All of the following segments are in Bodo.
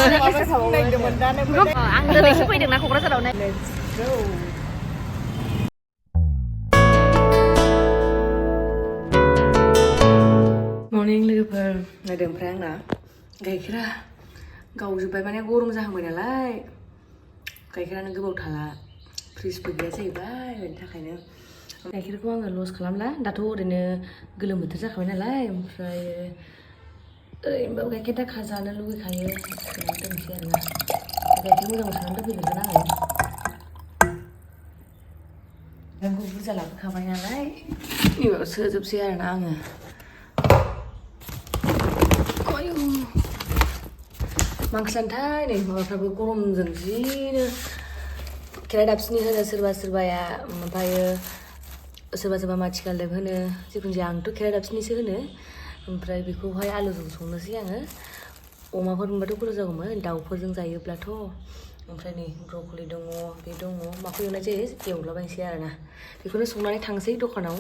आं दिनैसो फैदोंना क'क्राझाराव नाय मर्निं लोगोफोर नायदों ओमफ्राय आंना गाइखेरा गावजोब्बाय माने गरम जाहांबाय नालाय गाइखेरानो गोबाव थाला फ्रिजबो गैया जाहैबाय बेनि थाखायनो गाइखेरखौ आङो लस खालामला दाथ' ओरैनो गोलोम बोथोर जाखाबाय नालाय ओमफ्राय ओरैनोबाबो गाइखेर दाखा जानो लुबैखायो सोनानै दोनसै आरोना गाइखेर मोजां सोनानै दोनफैगोन आङो गाइखेरखौ बुरजा लाबोखाबाय नालाय नैबेयाव सोजोबसै आरोना आङो मा ओंख्रि जानोथाय नै माबाफ्राबो गरमजों जिनो खेराइ दाफिनि होनो सोरबा सोरबाया ओमफ्रायो सोरबा सोरबा माथिगालदेब होनो जिखुनु जाया आंथ' खेराइ दाफिनिसो होनो ओमफ्राय बेखौहाय आलुजों संनोसै आङो अमाफोर मोनबाथ' गोथाव जागौमोन दाउफोरजों जायोब्लाथ' ओमफ्राय नै ब्रकलि दङ बे दङ माखौ एवनाय जायो एवलाबायनोसै आरोना बेखौनो संनानै थांसै दखानाव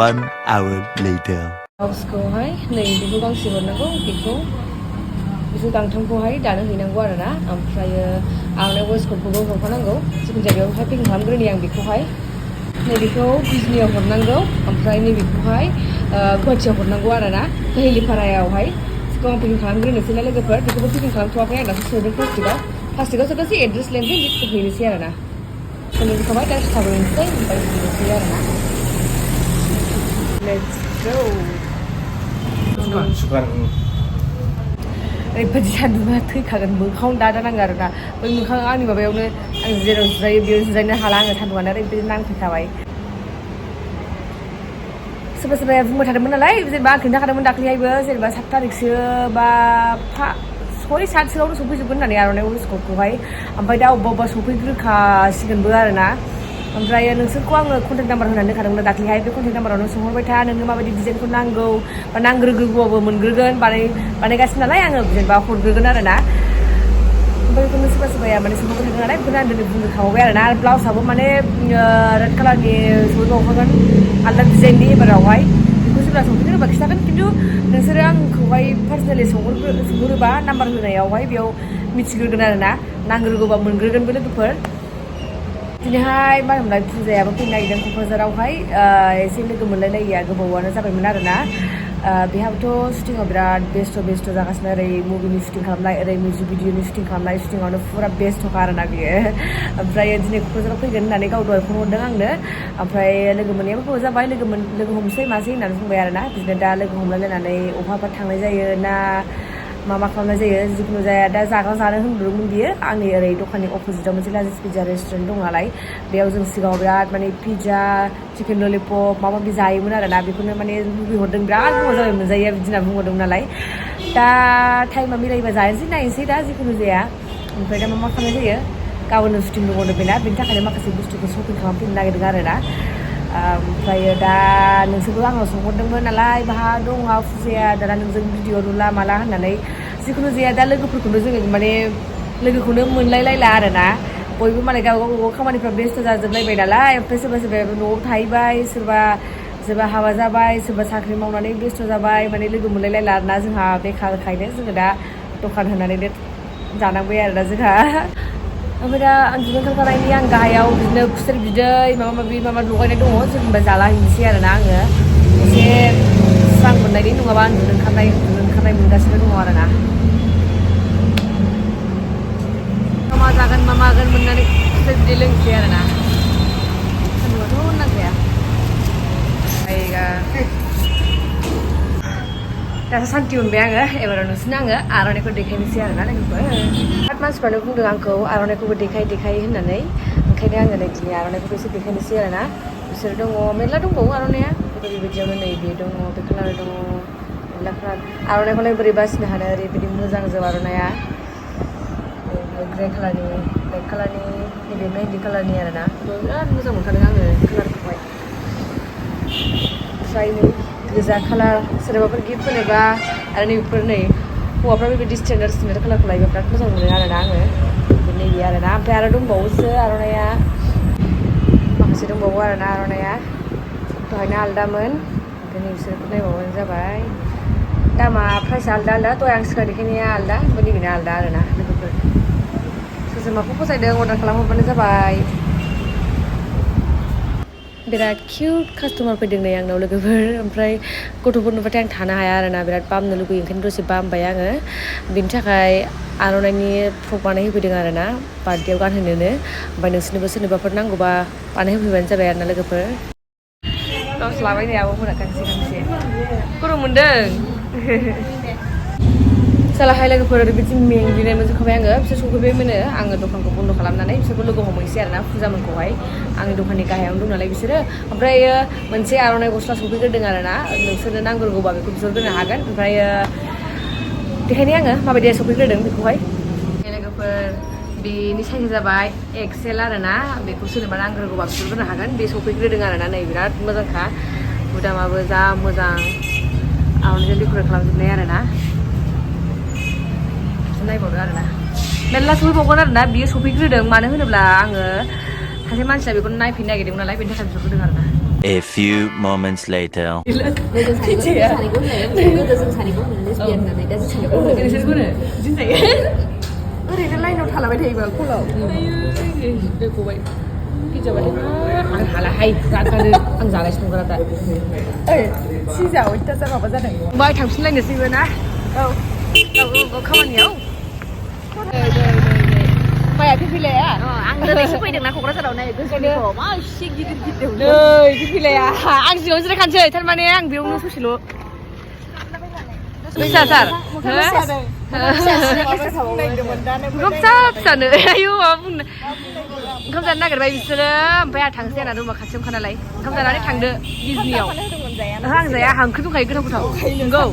1 hour later ब्लाउसखौहाय नै बेखौ गांसे हरनांगौ बेखौ गांथामखौहाय दानो हैनांगौ आरोना ओमफ्रायो आर'नाइ वेस्टक'टखौबो हरफानांगौ जिखुनु जायगायावहाय पेकिं खालामग्रोनि आं बेखौहाय नैबेखौ बिजनियाव हरनांगौ ओमफ्राय नैबेखौहाय गुवाहाटियाव हरनांगौ आरोना हेलिपारायावहाय सिगां आं पेकिं खालामग्रोनोसै ना लोगोफोर बेखौबो पेकिं खालामथ'वाखै आं दासो सोदों प्लास्टिकआव सोदोंसै एड्रेस लिरनोसै लिस्ट हैनोसै आरोना सोलोंखाबाय दा सिथाबोनोसै ओमफ्राय हैनोसै आरोना लेट्स गो ओरैबायदि सान्दुंआ थैखागोन मोखाङावनो दादा नाङो आरोना बै मोखां आंनि माबायावनो आं जेराव जिरायो बेयाव जिरायनो हाला आङो सान्दुंआनो ओरैबायदि नांफैखाबाय सोरबा सोरबाया बुंबाय थादोंमोन नालाय जेनेबा आं खिन्थाखादोंमोन दाख्लैहायबो जेनेबा 7 तारिखसो बा 6-7सोआवनो सफैजोबगोन होननानै आर'नाइ वेस्टक'टखौहाय ओमफ्राय दा अबेबा सफैग्रोखासिगोनबो आरोना ओमफ्राय नोंसोरखौ आङो कन्टेक्ट नाम्बार होनानै दोनखादोंमोन दाख्लैहाय बे कन्टेक्ट नाम्बारावनो सोंहरबाय था नोंनो माबायदि डिजाइनखौ नांगौ बा नांग्रोगौबाबो मोनग्रोगोन बानायगासिनो नालाय आङो जेनेबा हरग्रोगोन आरोना ओमफ्राय बेखौनो सोरबा सोरबाया माने सोंहरबाय थादों नालाय बेखौनो आं दिनै बुंखाबाय आरोना आरो ब्लाउसआबो माने रेड कालारनि सहैबावखागोन आलदा डिजाइननि एबारावहाय बेखौ जेब्ला सफैगोन होनबा खिन्थागोन खिन्थु नोंसोरो आंखौहाय पार्सनेलि सोंहरोबा नाम्बार होनायावहाय बेयाव मिथिग्रोगोन आरोना नांग्रोगौबा मोनग्रोगोनबो लोगोफोर दिनैहाय मा होनोमोनलाय फुजायाबो फैनो नागिरदों क'क्राझारावहाय एसे लोगो मोनलायलायिया गोबावानो जाबायमोन आरोना बेहाबोथ' शुटिंआव बिराद बेस्थ' जागासिनो ओरै मुभिनि शुटिं खालामनाय ओरै मिउजिक भिडिअनि शुटिं खालामनाय शुटिंआवनो फुरा बेस्थ'खा आरोना बियो ओमफ्राय दिनै क'क्राझाराव फैगोन होननानै गाव दहाय फन हरदों आंनो ओमफ्राय लोगो मोननायाबो गोबाव जाबाय लोगो हमसै मासै होननानै बुंबाय आरोना बिदिनो दा लोगो हमलायलायनानै अबावबा थांनाय जायो ना मा खालामनाय जायो जिखुनु जाया दा जाग्रा जानो होनदोंमोन बियो आंनि ओरै दखाननि अपोजिटाव मोनसे लाजिस पिज्जा रेस्टुरेन्ट दं नालाय बेयाव जों सिगाङाव बिराद माने पिज्जा चिकेन ललिपप माबा माबि जायोमोन आरोना बेखौनो माने लुबैहरदों बिराद गोबाव जाबाय मोनजायो बिदि होनना बुंहरदों नालाय दा टाइमा मिलायोबा जाहैनोसै नायनोसै दा जिखुनु जाया ओमफ्राय दा मा खालामनाय जायो गाबोननो शुटिं दङनो बेना बेनि थाखायनो माखासे बुस्थुखौ शपिं खालामफैनो नागिरदों आरोना ओमफ्रायो दा नोंसोरबो आंनाव सोंहरदोंमोन नालाय बाहा दङ फुजाया दाना नोंजों भिडिअ नुला माला होननानै जिखुनु जाया दा लोगोफोरखौनो जोङो माने लोगोखौनो मोनलायलायला आरोना बयबो मालाय गावबा खामानिफ्रा बेस्थ' जाजोबलायबाय नालाय ओमफ्राय सोरबा न'आव थाहैबाय सोरबा हाबा जाबाय सोरबा साख्रि मावनानै बेस्थ' जाबाय माने लोगो मोनलायलायला आरोना जोंहा बेखारखायनो जोङो दा दखान होनानैनो जानांबाय आरोना जोंहा ओमफ्राय दा उन्दुनो ओंखारखानायनि आं गाहायाव बिदिनो खुसेर बिदै माबा लगायनाय दङ जेनेबा जालाहैनोसै आरोना आङो एसे स्रां मोननायनि नङाबा उन्दुनो ओंखारनाय मोनगासिनो दङ आरोना मा जागोन मा मागोन मोननानै खुसेर बिदै लोंसै आरोना सान्दुंआथ' नांखाया दासो सान्थि मोनबाय आङो एबाराव नोंसोरनो आङो आर'नाइखौ देखायनोसै आरोना लोगोफोर बिराद मानसिफ्रानो बुंदों आंखौ आर'नाइखौबो देखाय होननानै ओंखायनो आङो नै दिनै आर'नाइखौबो एसे देखायनोसै आरोना बिसोर दङ मेरला दंबावो आर'नाइया बेबायदियावनो नै बे दङ बे कालार दङ मेरला कालार आर'नाइखौलाय बोरै बासिनो हानो ओरैबायदि मोजां जोब आर'नाइया ग्रे कालारनि ब्लेक कालारनि नैबे मेहेन्दि कालारनि आरोना बिराद मोजां मोनखादों आङो कालारखौहाय ओमफ्राय नै गोजा कालार सोरबाफोर गिफ्ट होनोबा आरो नैबेफोर नै हौवाफ्रा बेबायदि स्टेन्डार्ड कालारखौ लायोबा बिराद मोजां मोनो आरोना आङो नैबे आरोना ओमफ्राय आरो दंबावोसो आर'नाइया माखासे दंबावो आरोना आर'नाइया दहायना आलदामोन ओमफ्राय नै बिसोरखौ नायबावबानो जाबाय दामा प्राइसआ आलदा आलदा दहाय आं सिगां देखायनाया आलदा ओमफ्राय नैबेना आलदा आरोना लोगोफोर सोर माखौ फसायदों अर्डार खालामहरबानो जाबाय बिराद किउट कास्टमार फैदों नै आंनाव लोगोफोर ओमफ्राय गथ'फोर नुबाथाय आं थानो हाया आरोना बिराद बामनो लुगैयो ओंखायनो दसे बामबाय आङो बिनि थाखाय आर'नाइनि फ्रक बानायहोफैदों आरोना बार्थडेआव गानहोनोनो ओमफ्राय नोंसोरनोबो सोरनोबाफोर नांगौबा बानायहोफैबानो जाबाय आरोना लोगोफोर लस लाबाय नै आब'मोना गांसे गांसे गरम मोन्दों सालाहाय लोगोफोर ओरैबायदि मेंग्लिनाय मोनजोबखाबाय आङो बिसोर सफैबायमोनो आङो दखानखौ बन्द' खालामनानै बिसोरखौ लोगो हमहैसै आरोना फुजामोनखौहाय आंनि दखाननि गाहायावनो दं नालाय बिसोरो ओमफ्रायो मोनसे आर'नाइ गस्ला सफैग्रोदों आरोना नोंसोरनो नांग्रोगौबा बेखौ बिहरग्रोनो हागोन ओमफ्रायो देखायनाय आङो माबायदिया सफैग्रोदों बेखौहाय लोगोफोर बेनि साइज जाबाय एक्सेल आरोना बेखौ सोरनोबा नांग्रोगौबा बिहरग्रोनो हागोन बे सफैग्रोदों आरोना नै बिराद मोजांखा गुदामाबो जा मोजां आर'नाइजों डेक'रेट खालामजोबनाय आरोना नायबावदो आरोना मेरला सफैबावगोन आरोना बियो सफैग्रोदों मानो होनोब्ला आङो सासे मानसिया बेखौ नायफैनो नागिरदों नालाय बेनि थाखाय बिहरग्रोदों आरोना A few moments later. ओरैनो लाइनाव थालाबाय थायोबा कलाव गबाय पिजाबाथाय आं हालाहाय रागानो आं जागासिनो दं दा सिजा अयथासार माबा जादों बाय थांफिनलायनोसैबो ना औ खामानियाव माया फिफिलाया आं दिनैसो फैदोंना क'क्राझाराव नाय गोसोनिखौ मा एसे गिदिर गिदिर नै फिफिलाया आं सिगाङाव जिरायखानोसै थारमाने आं बेयावनो ससेल' फैसा सार फिसा फिसानो आयु माबा बुंनो ओंखाम जानो नागिरबाय बिसोरो ओमफ्राय आं थांसै आंना रुमा खाथियावनोखा नालाय ओंखाम जानानै थांदो बिजनियाव आं जाया हांखो दंखायो गोथाव गोथाव नंगौ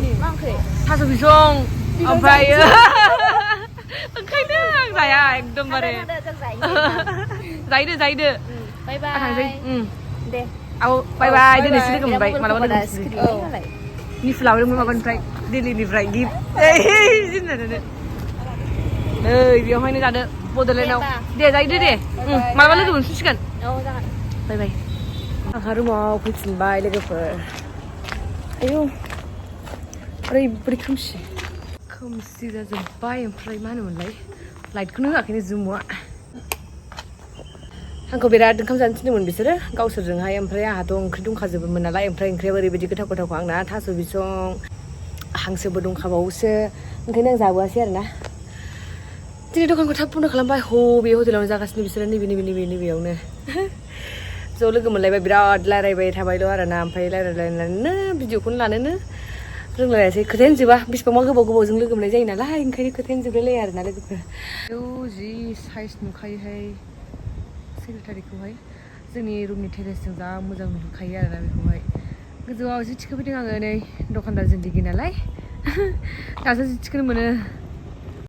थास' बिसं ओमफ्रायो ओंखायनो आं जाया एकदमबारे जाहैदो थांसै दे औ बाय बाय दिनैसो लोगो मोनबाय मालाबा लोगो मोनसिगोन निफु लाबोदोंमोन माबानिफ्राय दिल्लीनिफ्राय गिफ्ट नै बेयावहायनो जादो बड'लेण्डआव दे जाहैदो दे मालाबा लोगो मोनफिनसिगोन बाय बाय आंहा रुमाव फैफिनबाय लोगोफोर आयु ओरैबायदि खोमसि जाजोब्बाय ओमफ्राय मा होनोमोनलाय लाइटखौनो होआखैनो जुमुआ आंखौ बिराद ओंखाम जानो थिनदोंमोन बिसोरो गावसोरजोंहाय ओमफ्राय आंहाथ' ओंख्रि दंखाजोबोमोन नालाय ओमफ्राय ओंख्रियाबो ओरैबायदि गोथाव गोथावखौ आंना थास' बिसं हांसोबो दंखाबावोसो ओंखायनो आं जाबोआसै आरोना दिनै दखानखौ थाब बन्द' खालामबाय बे हटेलावनो जागासिनो बिसोरो नैबेयावनो ज' लोगो मोनलायबाय बिराद रायलायबाय थाबायल' आरोना ओमफ्राय रायलायलायनानैनो भिडिअखौनो लानोनो रोंलायासै खोथायानो जोबा बेसेबांबा गोबावजों लोगो मोननाय जायो नालाय ओंखायनो खोथायानो जोबलायलाया आरोना लोगोफोर जि साइज नुखायोहाय सेक्रेटारिखौहाय जोंनि रुमनि टेरेसजों जा मोजां नुहुरखायो आरोना बेखौहाय गोजौआव जि थिखोफैदों आङो नै दखानदार जिन्दगि नालाय दासो जि थिखोनो मोनो